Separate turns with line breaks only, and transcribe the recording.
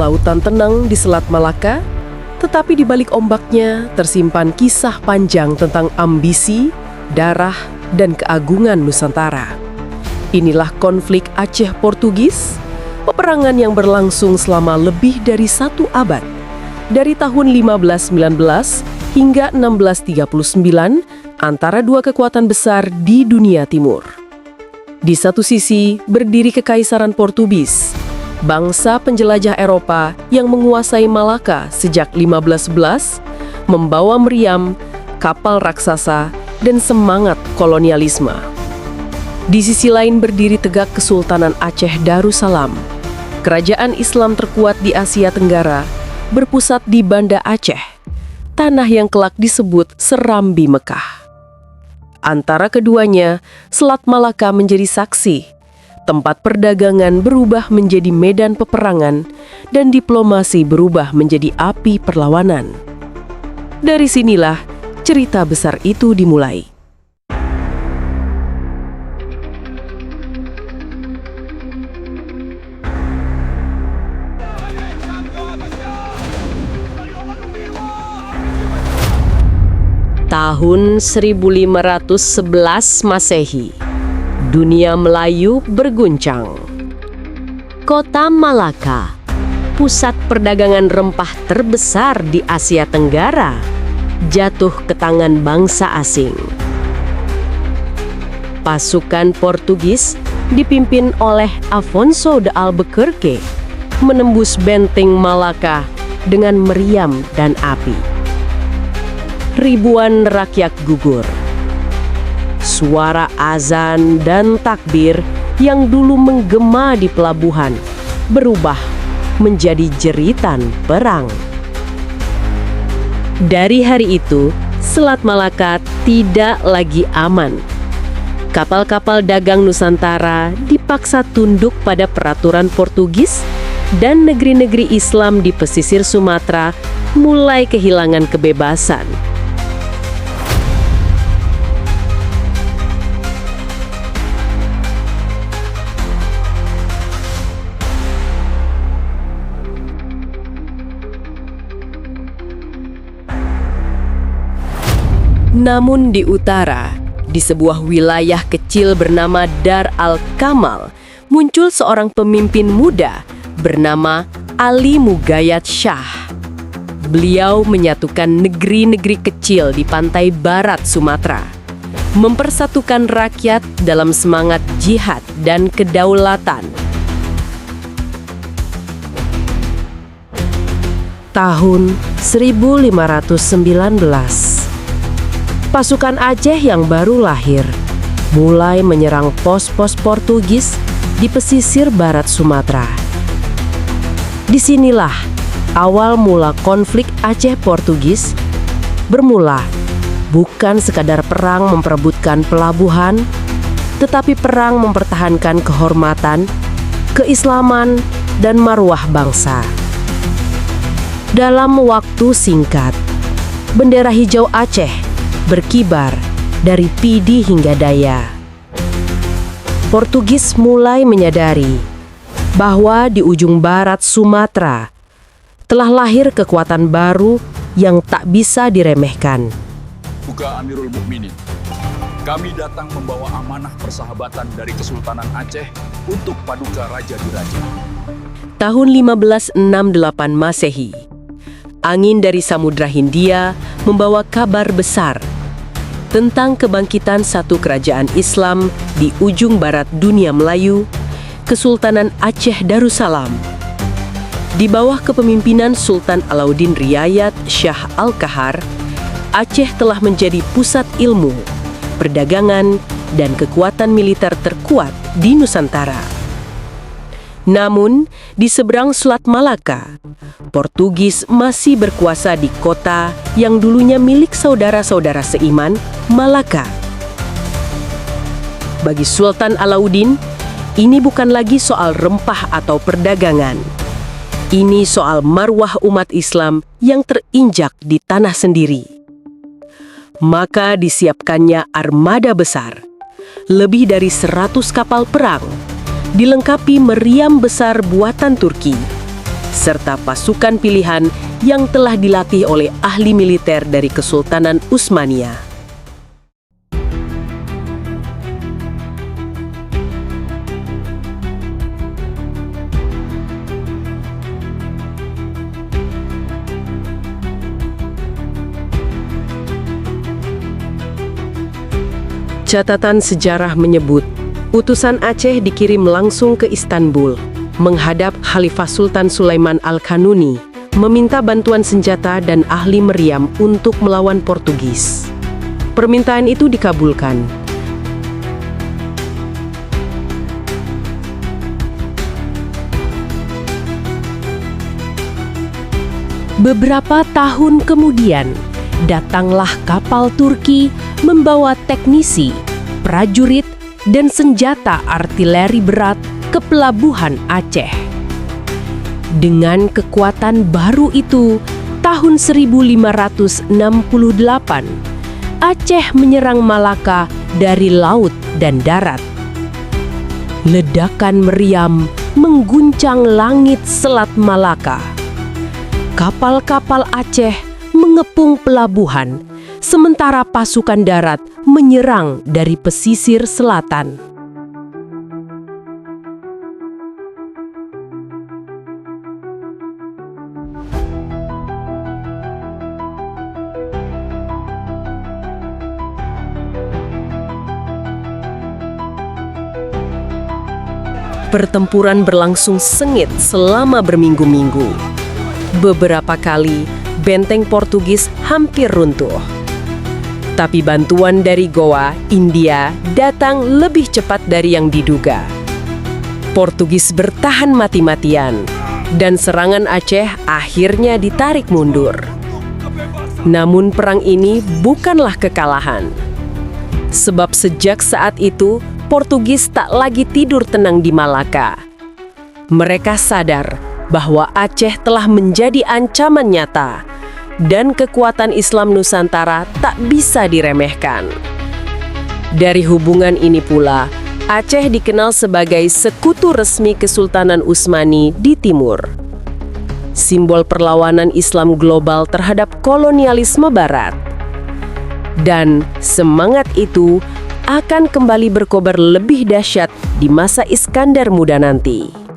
lautan tenang di Selat Malaka, tetapi di balik ombaknya tersimpan kisah panjang tentang ambisi, darah, dan keagungan Nusantara. Inilah konflik Aceh Portugis, peperangan yang berlangsung selama lebih dari 1 abad, dari tahun 1519 hingga 1639 antara dua kekuatan besar di dunia timur. Di satu sisi berdiri Kekaisaran Portugis, bangsa penjelajah Eropa yang menguasai Malaka sejak 1511, membawa meriam, kapal raksasa, dan semangat kolonialisme. Di sisi lain berdiri tegak Kesultanan Aceh Darussalam, kerajaan Islam terkuat di Asia Tenggara, berpusat di Banda Aceh, tanah yang kelak disebut Serambi Mekah. Antara keduanya, Selat Malaka menjadi saksi, tempat perdagangan berubah menjadi medan peperangan, dan diplomasi berubah menjadi api perlawanan. Dari sinilah cerita besar itu dimulai. Tahun 1511 Masehi, dunia Melayu berguncang. Kota Malaka, pusat perdagangan rempah terbesar di Asia Tenggara, jatuh ke tangan bangsa asing. Pasukan Portugis dipimpin oleh Afonso de Albuquerque menembus benteng Malaka dengan meriam dan api. Ribuan rakyat gugur. Suara azan dan takbir yang dulu menggema di pelabuhan berubah menjadi jeritan perang. Dari hari itu, Selat Malaka tidak lagi aman. Kapal-kapal dagang Nusantara dipaksa tunduk pada peraturan Portugis, dan negeri-negeri Islam di pesisir Sumatera mulai kehilangan kebebasan. Namun di utara, di sebuah wilayah kecil bernama Dar al-Kamal, muncul seorang pemimpin muda bernama Ali Mugayat Shah. Beliau menyatukan negeri-negeri kecil di pantai barat Sumatera, mempersatukan rakyat dalam semangat jihad dan kedaulatan. Tahun 1519, pasukan Aceh yang baru lahir mulai menyerang pos-pos Portugis di pesisir barat Sumatera. Disinilah awal mula konflik Aceh Portugis bermula, bukan sekadar perang memperebutkan pelabuhan, tetapi perang mempertahankan kehormatan, keislaman, dan marwah bangsa. Dalam waktu singkat, bendera hijau Aceh berkibar dari Pidi hingga Daya. Portugis mulai menyadari bahwa di ujung barat Sumatera telah lahir kekuatan baru yang tak bisa diremehkan.
Juga Amirul Mukminin, kami datang membawa amanah persahabatan dari Kesultanan Aceh untuk Paduka Raja di Raja.
Tahun 1568 Masehi, angin dari Samudra Hindia membawa kabar besar tentang kebangkitan satu kerajaan Islam di ujung barat dunia Melayu, Kesultanan Aceh Darussalam. Di bawah kepemimpinan Sultan Alauddin Riayat Shah Al-Kahar, Aceh telah menjadi pusat ilmu, perdagangan, dan kekuatan militer terkuat di Nusantara. Namun, di seberang Selat Malaka, Portugis masih berkuasa di kota yang dulunya milik saudara-saudara seiman, Malaka. Bagi Sultan Alauddin, ini bukan lagi soal rempah atau perdagangan. Ini soal marwah umat Islam yang terinjak di tanah sendiri. Maka disiapkannya armada besar, lebih dari 100 kapal perang, dilengkapi meriam besar buatan Turki, serta pasukan pilihan yang telah dilatih oleh ahli militer dari Kesultanan Utsmaniyah. Catatan sejarah menyebut, utusan Aceh dikirim langsung ke Istanbul, menghadap Khalifah Sultan Sulaiman Al-Kanuni, meminta bantuan senjata dan ahli meriam untuk melawan Portugis. Permintaan itu dikabulkan. Beberapa tahun kemudian, datanglah kapal Turki membawa teknisi, prajurit, dan senjata artileri berat ke pelabuhan Aceh. Dengan kekuatan baru itu, tahun 1568, Aceh menyerang Malaka dari laut dan darat. Ledakan meriam mengguncang langit Selat Malaka. Kapal-kapal Aceh mengepung pelabuhan, sementara pasukan darat menyerang dari pesisir selatan. Pertempuran berlangsung sengit selama berminggu-minggu. Beberapa kali, benteng Portugis hampir runtuh. Tapi bantuan dari Goa, India, datang lebih cepat dari yang diduga. Portugis bertahan mati-matian, dan serangan Aceh akhirnya ditarik mundur. Namun perang ini bukanlah kekalahan. Sebab sejak saat itu, Portugis tak lagi tidur tenang di Malaka. Mereka sadar bahwa Aceh telah menjadi ancaman nyata, dan kekuatan Islam Nusantara tak bisa diremehkan. Dari hubungan ini pula, Aceh dikenal sebagai sekutu resmi Kesultanan Utsmani di timur. Simbol perlawanan Islam global terhadap kolonialisme Barat. Dan semangat itu akan kembali berkobar lebih dahsyat di masa Iskandar Muda nanti.